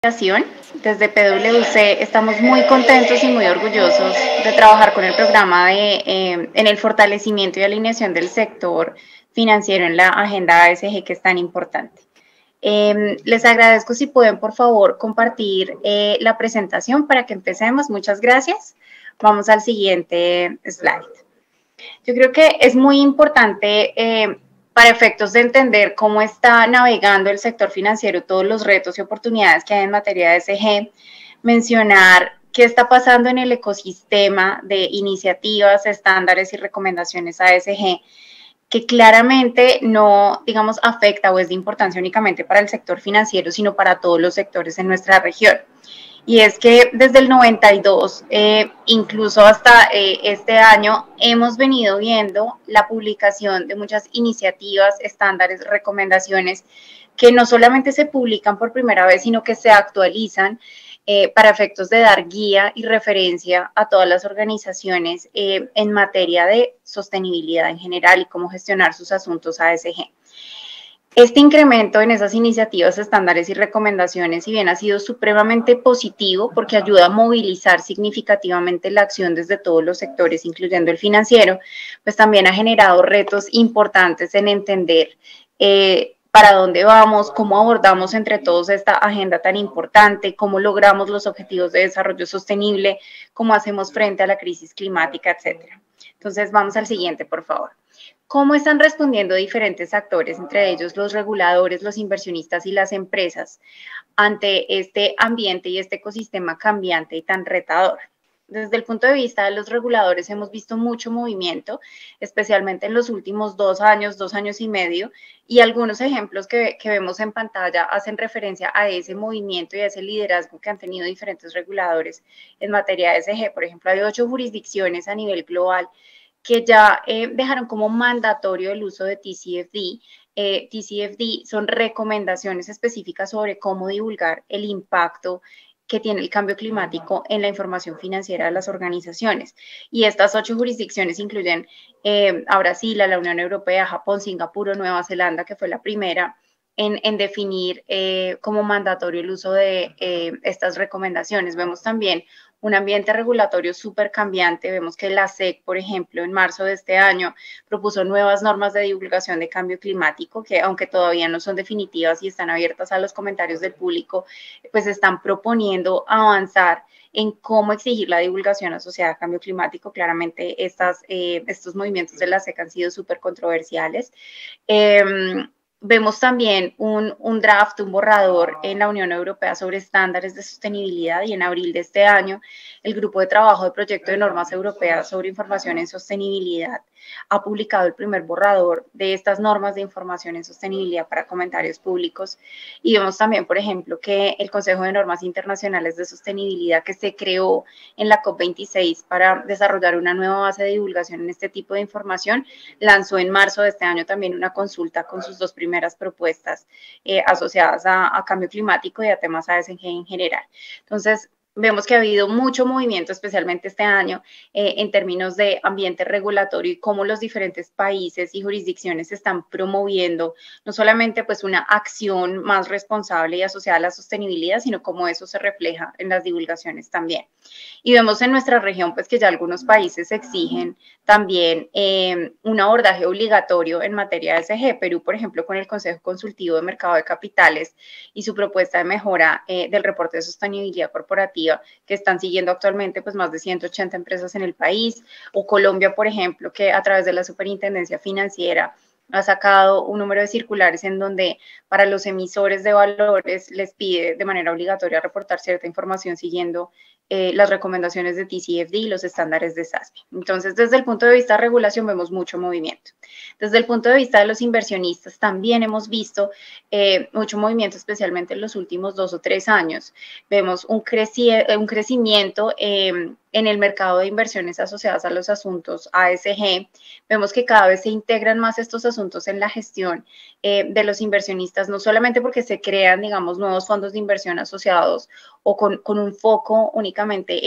Desde PwC estamos muy contentos y muy orgullosos de trabajar con el programa en el fortalecimiento y alineación del sector financiero en la agenda ASG, que es tan importante. Les agradezco si pueden, por favor, compartir la presentación para que empecemos. Muchas gracias. Vamos al siguiente slide. Yo creo que es muy importante para efectos de entender cómo está navegando el sector financiero, todos los retos y oportunidades que hay en materia de ESG, mencionar qué está pasando en el ecosistema de iniciativas, estándares y recomendaciones ASG, que claramente no, digamos, afecta o es de importancia únicamente para el sector financiero, sino para todos los sectores en nuestra región. Y es que desde el 92, incluso hasta este año, hemos venido viendo la publicación de muchas iniciativas, estándares, recomendaciones que no solamente se publican por primera vez, sino que se actualizan para efectos de dar guía y referencia a todas las organizaciones en materia de sostenibilidad en general y cómo gestionar sus asuntos ASG. Este incremento en esas iniciativas, estándares y recomendaciones, si bien ha sido supremamente positivo porque ayuda a movilizar significativamente la acción desde todos los sectores, incluyendo el financiero, pues también ha generado retos importantes en entender para dónde vamos, cómo abordamos entre todos esta agenda tan importante, cómo logramos los objetivos de desarrollo sostenible, cómo hacemos frente a la crisis climática, etcétera. Entonces, vamos al siguiente, por favor. ¿Cómo están respondiendo diferentes actores, entre ellos los reguladores, los inversionistas y las empresas, ante este ambiente y este ecosistema cambiante y tan retador? Desde el punto de vista de los reguladores hemos visto mucho movimiento, especialmente en los últimos 2 años y medio, y algunos ejemplos que vemos en pantalla hacen referencia a ese movimiento y a ese liderazgo que han tenido diferentes reguladores en materia de ESG. Por ejemplo, hay 8 jurisdicciones a nivel global que ya dejaron como mandatorio el uso de TCFD. TCFD son recomendaciones específicas sobre cómo divulgar el impacto que tiene el cambio climático en la información financiera de las organizaciones. Y estas 8 jurisdicciones incluyen a Brasil, a la Unión Europea, Japón, Singapur o Nueva Zelanda, que fue la primera en definir como mandatorio el uso de estas recomendaciones. Vemos también un ambiente regulatorio súper cambiante. Vemos que la SEC, por ejemplo, en marzo de este año propuso nuevas normas de divulgación de cambio climático que, aunque todavía no son definitivas y están abiertas a los comentarios del público, pues están proponiendo avanzar en cómo exigir la divulgación asociada a cambio climático. Claramente estos movimientos de la SEC han sido súper controversiales. Vemos también un draft, un borrador en la Unión Europea sobre estándares de sostenibilidad, y en abril de este año el Grupo de Trabajo de Proyecto de Normas Europeas sobre Información en Sostenibilidad ha publicado el primer borrador de estas normas de información en sostenibilidad para comentarios públicos. Y vemos también, por ejemplo, que el Consejo de Normas Internacionales de Sostenibilidad, que se creó en la COP26 para desarrollar una nueva base de divulgación en este tipo de información, lanzó en marzo de este año también una consulta con sus 2 primeras propuestas asociadas a cambio climático y a temas ASG en general. Entonces, vemos que ha habido mucho movimiento, especialmente este año, en términos de ambiente regulatorio y cómo los diferentes países y jurisdicciones están promoviendo no solamente pues una acción más responsable y asociada a la sostenibilidad, sino cómo eso se refleja en las divulgaciones también. Y vemos en nuestra región pues que ya algunos países exigen también un abordaje obligatorio en materia de ESG. Perú, por ejemplo, con el Consejo Consultivo de Mercado de Capitales y su propuesta de mejora del reporte de sostenibilidad corporativa, que están siguiendo actualmente pues más de 180 empresas en el país. O Colombia, por ejemplo, que a través de la Superintendencia Financiera ha sacado un número de circulares en donde para los emisores de valores les pide de manera obligatoria reportar cierta información siguiendo las recomendaciones de TCFD y los estándares de SASB. Entonces, desde el punto de vista de regulación vemos mucho movimiento. Desde el punto de vista de los inversionistas también hemos visto mucho movimiento, especialmente en los últimos 2 o 3 años. Vemos un crecimiento en el mercado de inversiones asociadas a los asuntos ASG. Vemos que cada vez se integran más estos asuntos en la gestión de los inversionistas, no solamente porque se crean, digamos, nuevos fondos de inversión asociados o con un foco únicamente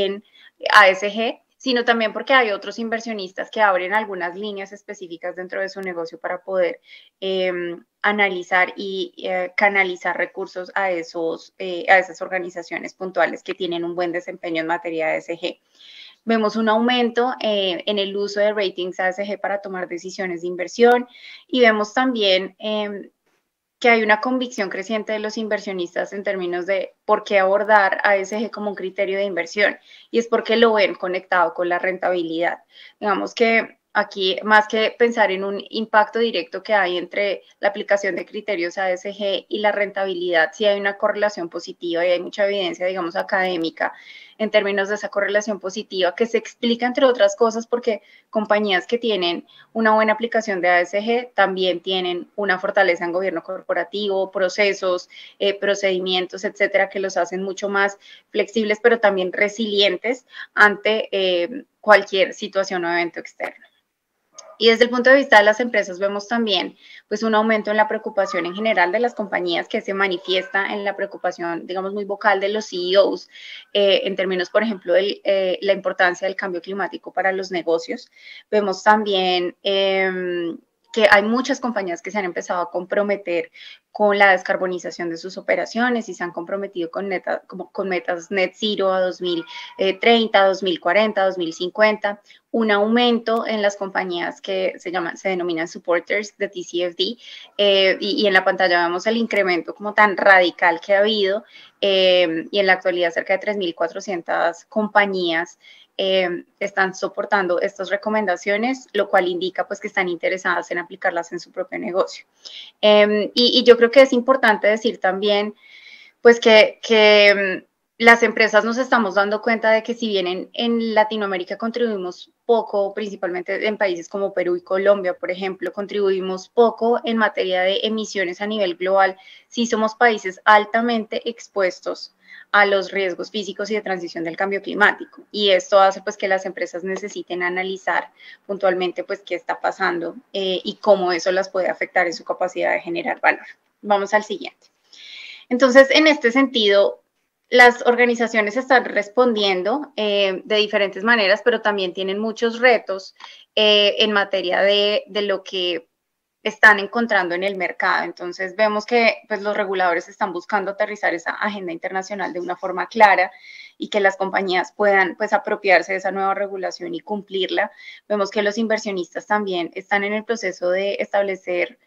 en ASG, sino también porque hay otros inversionistas que abren algunas líneas específicas dentro de su negocio para poder analizar y canalizar recursos a esas organizaciones puntuales que tienen un buen desempeño en materia de ESG. Vemos un aumento en el uso de ratings ESG para tomar decisiones de inversión y vemos también que hay una convicción creciente de los inversionistas en términos de por qué abordar a ESG como un criterio de inversión, y es porque lo ven conectado con la rentabilidad. Digamos que aquí, más que pensar en un impacto directo que hay entre la aplicación de criterios ESG y la rentabilidad, sí hay una correlación positiva y hay mucha evidencia, digamos, académica en términos de esa correlación positiva que se explica, entre otras cosas, porque compañías que tienen una buena aplicación de ESG también tienen una fortaleza en gobierno corporativo, procesos, procedimientos, etcétera, que los hacen mucho más flexibles, pero también resilientes ante cualquier situación o evento externo. Y desde el punto de vista de las empresas vemos también pues un aumento en la preocupación en general de las compañías que se manifiesta en la preocupación, digamos, muy vocal de los CEOs en términos, por ejemplo, de la importancia del cambio climático para los negocios. Vemos también que hay muchas compañías que se han empezado a comprometer con la descarbonización de sus operaciones y se han comprometido con metas net zero a 2030, 2040, 2050, un aumento en las compañías que se denominan supporters de TCFD y en la pantalla vemos el incremento como tan radical que ha habido y en la actualidad cerca de 3.400 compañías están soportando estas recomendaciones, lo cual indica pues que están interesadas en aplicarlas en su propio negocio. Y yo creo que es importante decir también pues que las empresas nos estamos dando cuenta de que si bien en Latinoamérica contribuimos poco, principalmente en países como Perú y Colombia, por ejemplo, contribuimos poco en materia de emisiones a nivel global, sí somos países altamente expuestos a los riesgos físicos y de transición del cambio climático. Y esto hace pues que las empresas necesiten analizar puntualmente pues qué está pasando y cómo eso las puede afectar en su capacidad de generar valor. Vamos al siguiente. Entonces, en este sentido, las organizaciones están respondiendo de diferentes maneras, pero también tienen muchos retos en materia de lo que están encontrando en el mercado. Entonces vemos que pues, los reguladores están buscando aterrizar esa agenda internacional de una forma clara y que las compañías puedan pues, apropiarse de esa nueva regulación y cumplirla. Vemos que los inversionistas también están en el proceso de establecer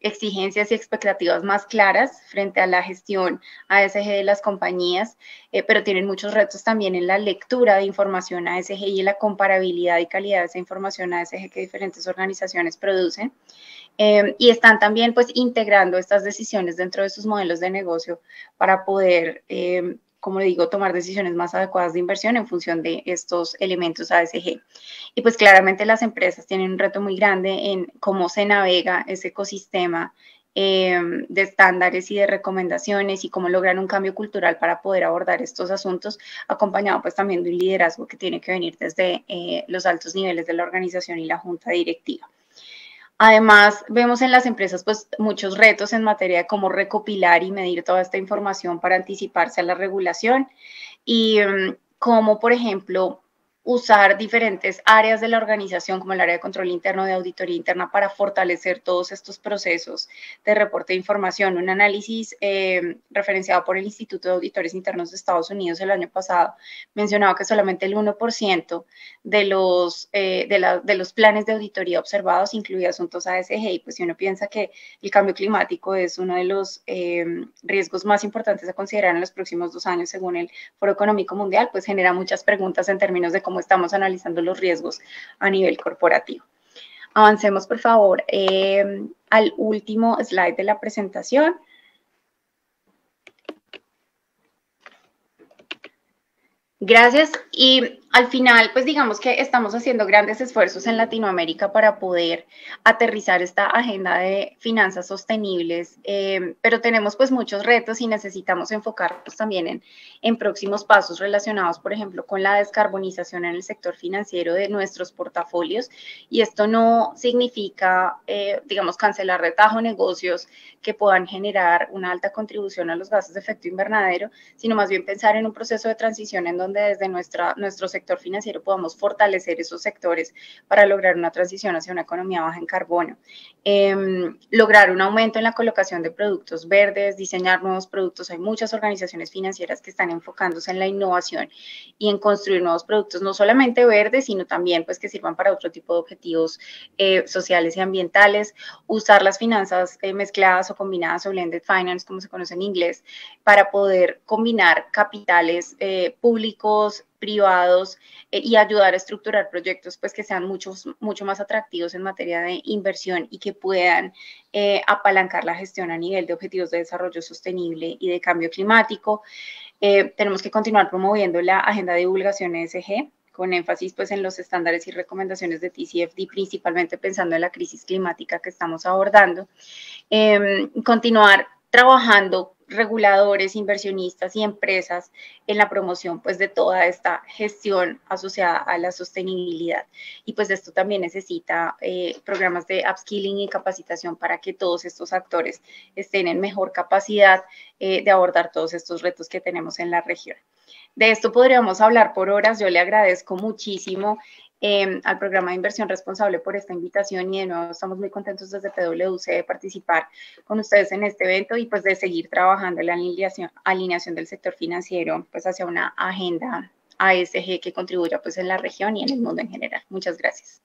exigencias y expectativas más claras frente a la gestión ESG de las compañías, pero tienen muchos retos también en la lectura de información ESG y en la comparabilidad y calidad de esa información ESG que diferentes organizaciones producen. Y están también pues integrando estas decisiones dentro de sus modelos de negocio para poder como digo, tomar decisiones más adecuadas de inversión en función de estos elementos ESG. Y pues claramente las empresas tienen un reto muy grande en cómo se navega ese ecosistema de estándares y de recomendaciones y cómo lograr un cambio cultural para poder abordar estos asuntos, acompañado pues también de un liderazgo que tiene que venir desde los altos niveles de la organización y la junta directiva. Además, vemos en las empresas pues, muchos retos en materia de cómo recopilar y medir toda esta información para anticiparse a la regulación y cómo, por ejemplo, usar diferentes áreas de la organización como el área de control interno, de auditoría interna para fortalecer todos estos procesos de reporte de información. Un análisis referenciado por el Instituto de Auditores Internos de Estados Unidos el año pasado mencionaba que solamente el 1% de los planes de auditoría observados incluía asuntos ESG y pues si uno piensa que el cambio climático es uno de los riesgos más importantes a considerar en los próximos 2 años según el Foro Económico Mundial, pues genera muchas preguntas en términos de cómo estamos analizando los riesgos a nivel corporativo. Avancemos, por favor, al último slide de la presentación. Gracias. Y al final, pues digamos que estamos haciendo grandes esfuerzos en Latinoamérica para poder aterrizar esta agenda de finanzas sostenibles, pero tenemos pues muchos retos y necesitamos enfocarnos también en próximos pasos relacionados, por ejemplo, con la descarbonización en el sector financiero de nuestros portafolios. Y esto no significa, digamos, cancelar de tajo negocios que puedan generar una alta contribución a los gases de efecto invernadero, sino más bien pensar en un proceso de transición en donde desde nuestro sector sector financiero podamos fortalecer esos sectores para lograr una transición hacia una economía baja en carbono. Lograr un aumento en la colocación de productos verdes, diseñar nuevos productos. Hay muchas organizaciones financieras que están enfocándose en la innovación y en construir nuevos productos, no solamente verdes, sino también pues que sirvan para otro tipo de objetivos sociales y ambientales. Usar las finanzas mezcladas o combinadas o blended finance, como se conoce en inglés, para poder combinar capitales públicos, privados y ayudar a estructurar proyectos pues que sean mucho más atractivos en materia de inversión y que puedan apalancar la gestión a nivel de objetivos de desarrollo sostenible y de cambio climático. Tenemos que continuar promoviendo la agenda de divulgación ESG, con énfasis pues en los estándares y recomendaciones de TCFD, principalmente pensando en la crisis climática que estamos abordando. Continuar trabajando reguladores, inversionistas y empresas en la promoción pues de toda esta gestión asociada a la sostenibilidad. Y pues esto también necesita programas de upskilling y capacitación para que todos estos actores estén en mejor capacidad de abordar todos estos retos que tenemos en la región. De esto podríamos hablar por horas. Yo le agradezco muchísimo al programa de inversión responsable por esta invitación y de nuevo estamos muy contentos desde PwC de participar con ustedes en este evento y pues de seguir trabajando en la alineación del sector financiero pues hacia una agenda ASG que contribuya pues en la región y en el mundo en general. Muchas gracias.